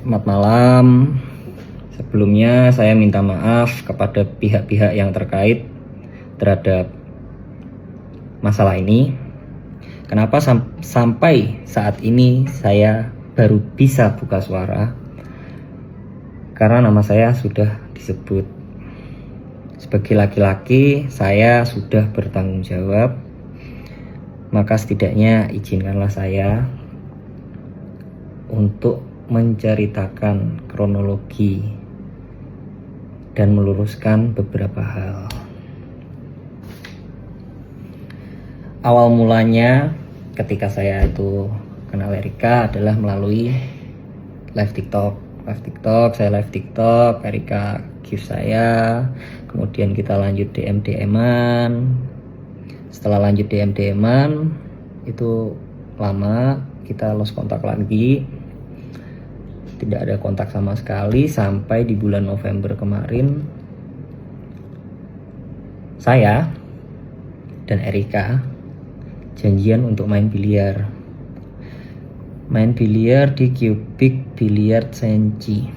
Selamat malam. Sebelumnya saya minta maaf kepada pihak-pihak yang terkait terhadap masalah ini. Kenapa sampai saat ini saya baru bisa buka suara? Karena nama saya sudah disebut. Sebagai laki-laki, saya sudah bertanggung jawab. Maka setidaknya izinkanlah saya untuk menceritakan kronologi dan meluruskan beberapa hal. Awal mulanya ketika saya itu kenal Erika adalah melalui live TikTok. Saya live TikTok, Erika give saya, kemudian kita lanjut DM-an. Setelah lanjut DM-an itu lama, kita lost kontak lagi. Tidak ada kontak sama sekali sampai di bulan November kemarin saya dan Erika janjian untuk main biliar. Main biliar di Cubic Billiard Senci.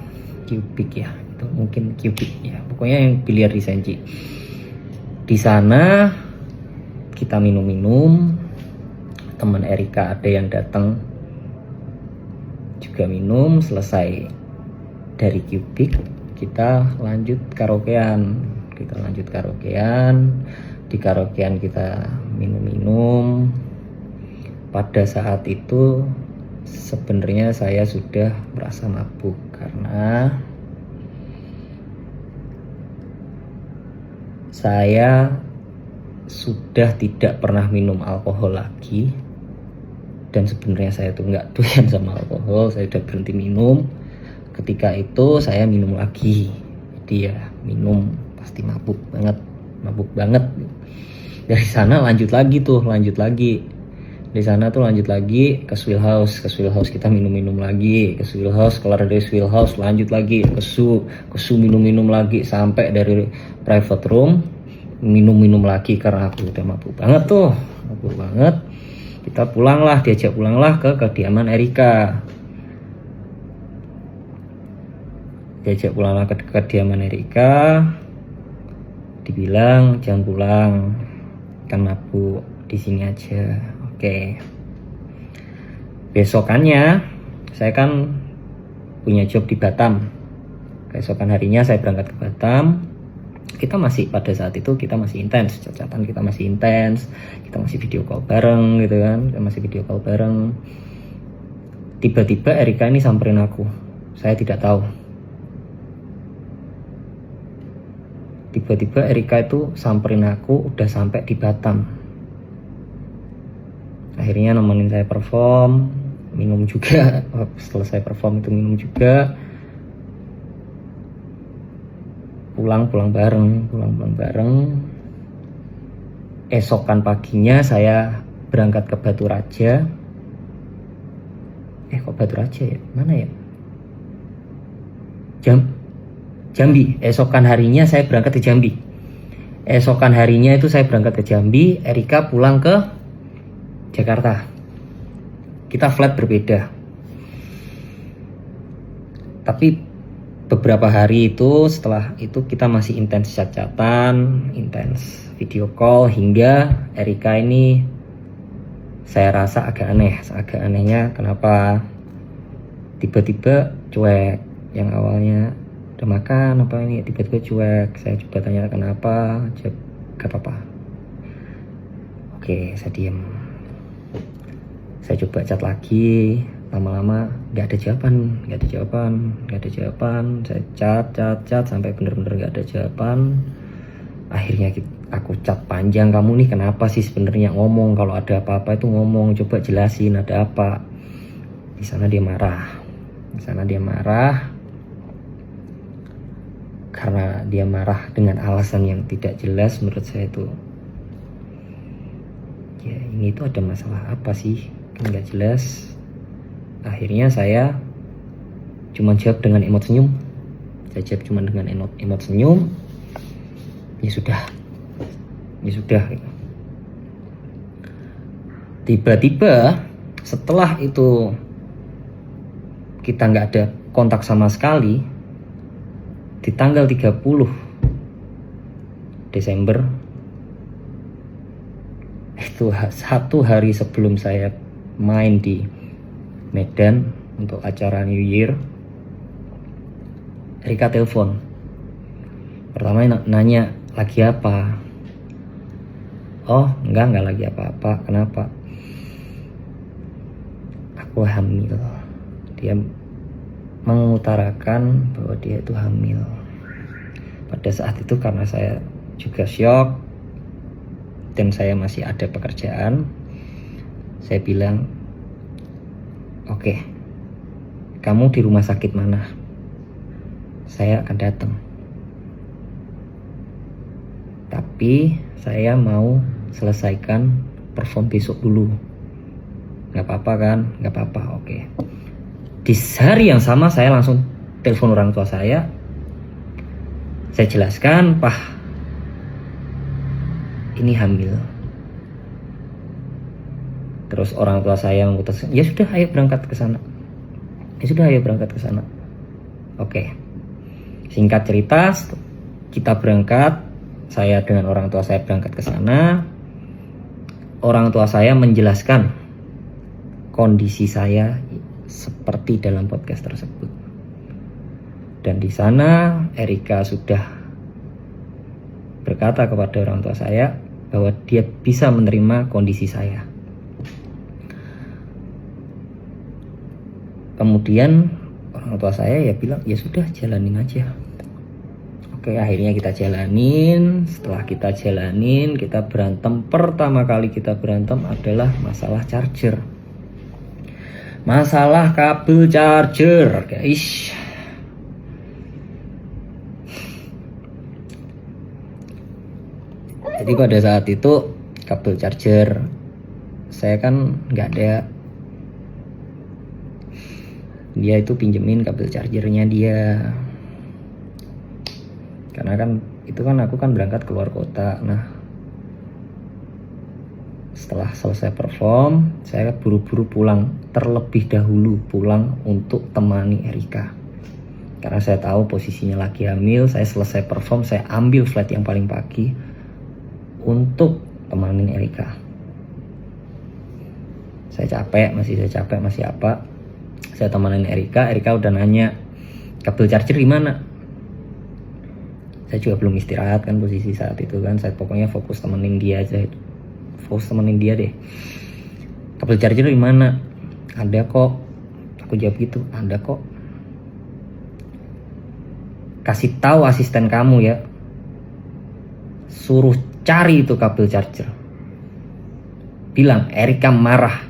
Cubic ya, itu mungkin Cubic ya. Pokoknya yang biliar di Senci. Di sana kita minum-minum. Teman Erika ada yang datang juga minum. Selesai dari Cubic kita lanjut karaokean. Di karaokean kita minum-minum. Pada saat itu sebenarnya saya sudah merasa mabuk karena saya sudah tidak pernah minum alkohol lagi. Dan sebenarnya saya tuh nggak doyan sama alkohol, saya udah berhenti minum. Ketika itu saya minum lagi, jadi ya minum pasti mabuk banget. Dari sana lanjut lagi. Di sana tuh lanjut lagi ke Swill House kita minum lagi, ke Swill House, kelar dari Swill House lanjut lagi ke Su minum lagi sampai dari private room minum lagi karena aku udah mabuk banget. Kita diajak pulanglah ke kediaman Erika. Dibilang jangan pulang, kan mabuk, di sini aja. Oke. Besokannya saya kan punya job di Batam. Keesokan harinya saya berangkat ke Batam. Pada saat itu kita masih intens, chat-chatan kita masih intens, kita masih video call bareng gitu kan, Tiba-tiba Erika ini samperin aku, saya tidak tahu. Tiba-tiba Erika itu samperin aku udah sampai di Batam. Akhirnya nemenin saya perform, minum juga. Selesai perform itu minum juga. Pulang bareng. Esokan paginya saya berangkat ke Batu Raja. Kok Batu Raja ya? Mana ya? Jambi. Esokan harinya saya berangkat ke Jambi. Erika pulang ke Jakarta. Kita flight berbeda. Tapi beberapa hari itu, setelah itu kita masih intens chat-chatan, intens video call, hingga Erika ini saya rasa agak aneh. Anehnya kenapa tiba-tiba cuek. Yang awalnya udah makan apa ini, tiba-tiba cuek. Saya coba tanya kenapa, gak apa-apa. Oke, saya diem. Saya coba chat lagi. Lama-lama gak ada jawaban. Saya chat sampai bener-bener gak ada jawaban. Akhirnya aku chat panjang, kamu nih kenapa sih sebenarnya, ngomong, kalau ada apa-apa itu ngomong, coba jelasin ada apa. Di sana dia marah. Karena dia marah dengan alasan yang tidak jelas. Menurut saya itu ya ini tuh ada masalah apa sih, kan gak jelas. Akhirnya saya cuma jawab dengan emot senyum. Ya sudah. Tiba-tiba setelah itu kita nggak ada kontak sama sekali di tanggal 30 Desember. Itu 1 hari sebelum saya main di Medan untuk acara New Year. Erika telepon. Pertama nanya, lagi apa? Oh, enggak lagi apa-apa. Kenapa? Aku hamil. Dia mengutarakan bahwa dia itu hamil. Pada saat itu karena saya juga syok dan saya masih ada pekerjaan, saya bilang, oke, kamu di rumah sakit mana? Saya akan datang. Tapi saya mau selesaikan perform besok dulu. Gak apa-apa kan? Gak apa-apa, oke. Di hari yang sama saya langsung telepon orang tua saya. Saya jelaskan, Pak, ini hamil. Terus orang tua saya memutuskan, ya sudah, ayo berangkat ke sana. Oke. Singkat cerita, kita berangkat. Saya dengan orang tua saya berangkat ke sana. Orang tua saya menjelaskan kondisi saya seperti dalam podcast tersebut. Dan di sana Erika sudah berkata kepada orang tua saya bahwa dia bisa menerima kondisi saya. Kemudian orang tua saya ya bilang, ya sudah, jalanin aja. Oke, akhirnya kita jalanin. Setelah kita jalanin, kita berantem. Pertama kali kita berantem adalah masalah charger. Masalah kabel charger, guys. Jadi pada saat itu kabel charger saya kan nggak ada. Dia itu pinjemin kabel chargernya dia. Karena kan itu kan aku kan berangkat keluar kota. Nah, setelah selesai perform, saya buru-buru pulang, terlebih dahulu pulang untuk temani Erika. Karena saya tahu posisinya lagi hamil. Saya selesai perform, saya ambil flight yang paling pagi untuk temanin Erika. Saya capek, masih apa. Saya temanin Erika udah nanya, kabel charger di mana? Saya juga belum istirahat kan posisi saat itu kan. Saya pokoknya fokus temenin dia aja. Deh. Kabel charger di mana? Ada kok. Aku jawab gitu, ada kok. Kasih tahu asisten kamu ya. Suruh cari itu kabel charger. Bilang Erika marah.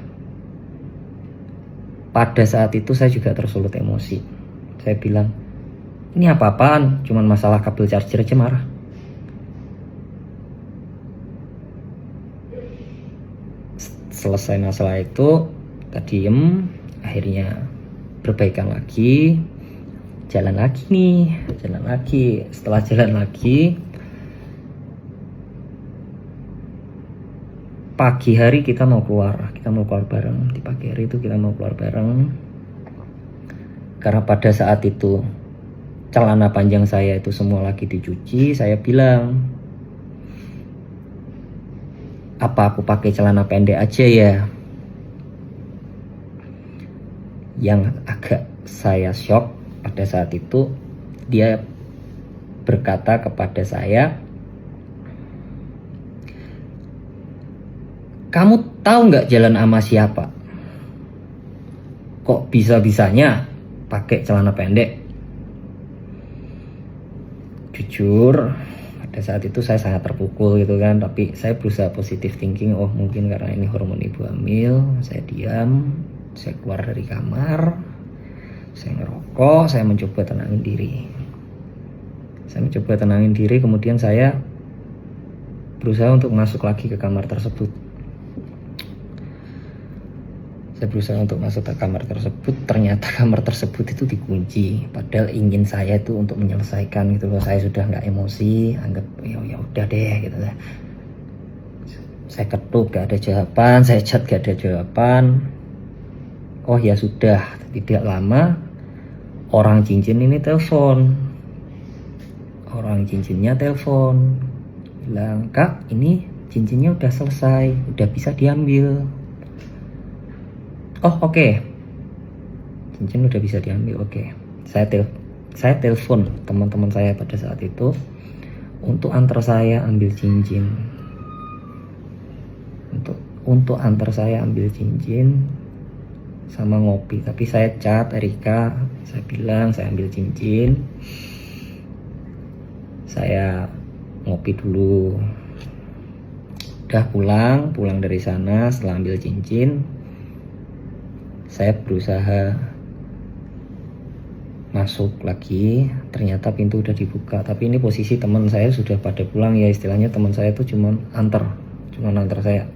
Pada saat itu saya juga tersulut emosi. Saya bilang, ini apa-apaan? Cuman masalah kabel charger aja marah. Selesai masalah itu, kita diem. Akhirnya berbaikan lagi. Jalan lagi. Setelah jalan lagi, pagi hari kita mau keluar bareng. Di pagi hari itu kita mau keluar bareng. Karena pada saat itu celana panjang saya itu semua lagi dicuci. Saya bilang, apa aku pakai celana pendek aja ya? Yang agak saya shock pada saat itu, dia berkata kepada saya, kamu tahu nggak jalan sama siapa? Kok bisa-bisanya pakai celana pendek? Jujur, pada saat itu saya sangat terpukul gitu kan. Tapi saya berusaha positive thinking. Oh, mungkin karena ini hormon ibu hamil. Saya diam. Saya keluar dari kamar. Saya ngerokok. Saya mencoba tenangin diri. Kemudian saya berusaha untuk masuk lagi ke kamar tersebut. Ternyata kamar tersebut itu dikunci. Padahal ingin saya itu untuk menyelesaikan gitu loh. Saya sudah nggak emosi, anggap ya udah deh gitu lah. Saya ketuk gak ada jawaban, saya chat gak ada jawaban. Oh ya sudah, tidak lama Orang cincin ini telepon, orang cincinnya telepon, bilang, "Kak, ini cincinnya udah selesai, udah bisa diambil." Oh oke, cincin udah bisa diambil, oke. Saya telepon teman-teman saya pada saat itu untuk antar saya ambil cincin, untuk antar saya ambil cincin sama ngopi. Tapi saya chat Erika, saya bilang saya ambil cincin, saya ngopi dulu. Udah pulang dari sana, setelah ambil cincin, saya berusaha masuk lagi, ternyata pintu udah dibuka. Tapi ini posisi teman saya sudah pada pulang ya, istilahnya teman saya itu cuma antar saya.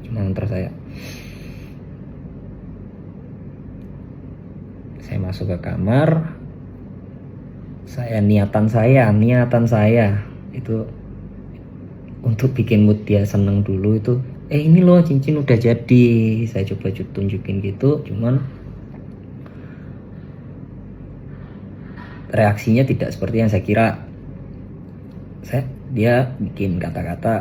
Saya masuk ke kamar, niatan saya itu untuk bikin mood dia seneng dulu itu, ini loh cincin udah jadi. Saya coba tunjukin gitu, cuman reaksinya tidak seperti yang saya kira. Dia bikin kata-kata,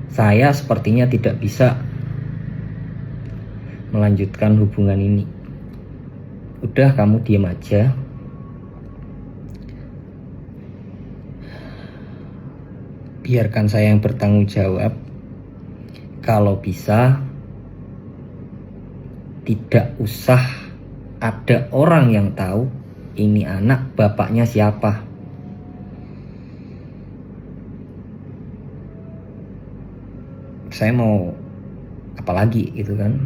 "Saya sepertinya tidak bisa melanjutkan hubungan ini. Udah, kamu diam aja. Biarkan saya yang bertanggung jawab. Kalau bisa, tidak usah ada orang yang tahu ini anak bapaknya siapa." Saya mau apalagi gitu kan.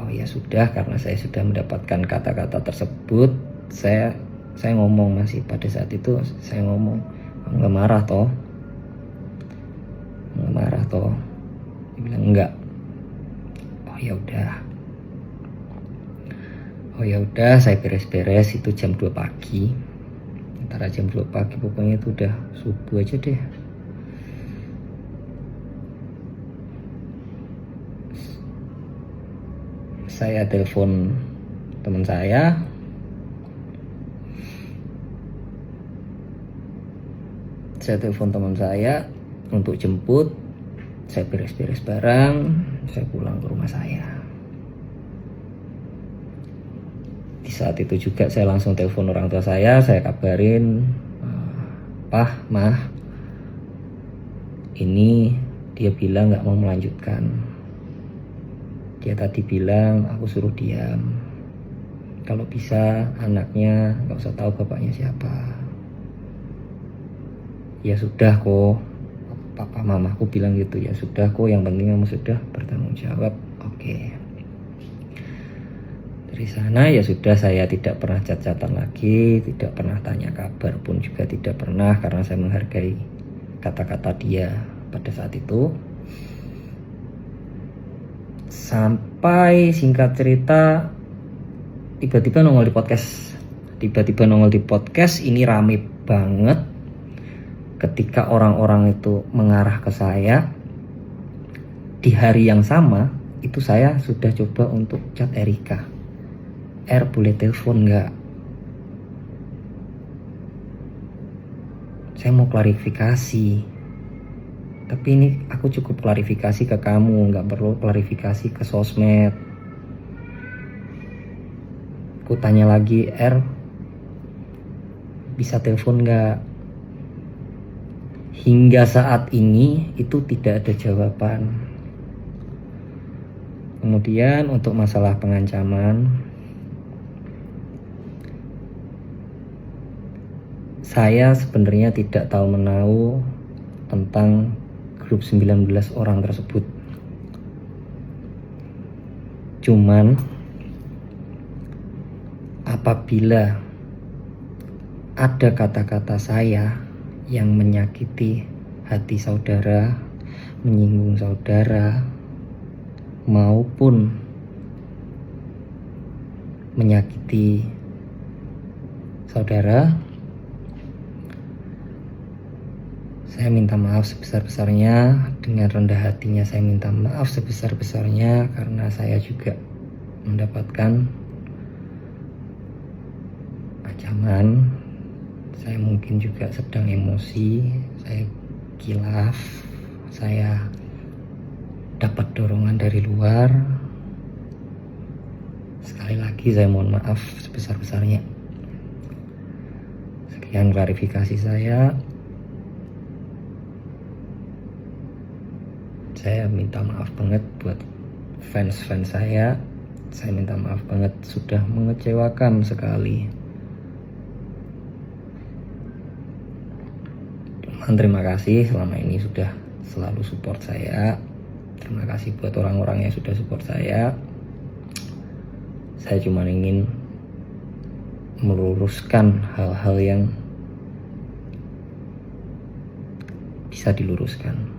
Oh ya sudah, karena saya sudah mendapatkan kata-kata tersebut, saya ngomong, masih pada saat itu saya ngomong, "Nggak marah toh?" Dia bilang enggak. Oh ya udah, saya beres-beres. Itu jam 2 pagi, antara jam 2 pagi, pokoknya itu udah subuh aja deh. Saya telepon teman saya, untuk jemput. Saya beres-beres barang, saya pulang ke rumah saya. Di saat itu juga saya langsung telepon orang tua saya kabarin, "Pah, Mah, ini dia bilang gak mau melanjutkan. Dia tadi bilang aku suruh diam. Kalau bisa anaknya gak usah tahu bapaknya siapa." "Ya sudah kok, papa mamaku bilang gitu, ya sudah kok, yang penting kamu sudah bertanggung jawab." Oke. Dari sana ya sudah, saya tidak pernah chat-chatan lagi, tidak pernah tanya kabar pun juga tidak pernah, karena saya menghargai kata-kata dia pada saat itu. Sampai singkat cerita tiba-tiba nongol di podcast. Ini rame banget ketika orang-orang itu mengarah ke saya. Di hari yang sama itu saya sudah coba untuk chat Erika, "Boleh telepon nggak? Saya mau klarifikasi." Tapi ini aku cukup klarifikasi ke kamu, nggak perlu klarifikasi ke sosmed. Aku tanya lagi, bisa telepon nggak? Hingga saat ini itu tidak ada jawaban. Kemudian untuk masalah pengancaman, saya sebenarnya tidak tahu menahu tentang grup 19 orang tersebut. Cuman apabila ada kata-kata saya yang menyakiti hati saudara, menyinggung saudara, maupun menyakiti saudara, saya minta maaf sebesar-besarnya dengan rendah hatinya saya minta maaf sebesar-besarnya, karena saya juga mendapatkan ancaman. Saya mungkin juga sedang emosi, saya kilaf, saya dapat dorongan dari luar. Sekali lagi saya mohon maaf sebesar-besarnya. Sekian klarifikasi saya. Saya minta maaf banget buat fans-fans saya. Saya minta maaf banget sudah mengecewakan sekali. Terima kasih selama ini sudah selalu support saya. Terima kasih buat orang-orang yang sudah support saya. Saya cuma ingin meluruskan hal-hal yang bisa diluruskan.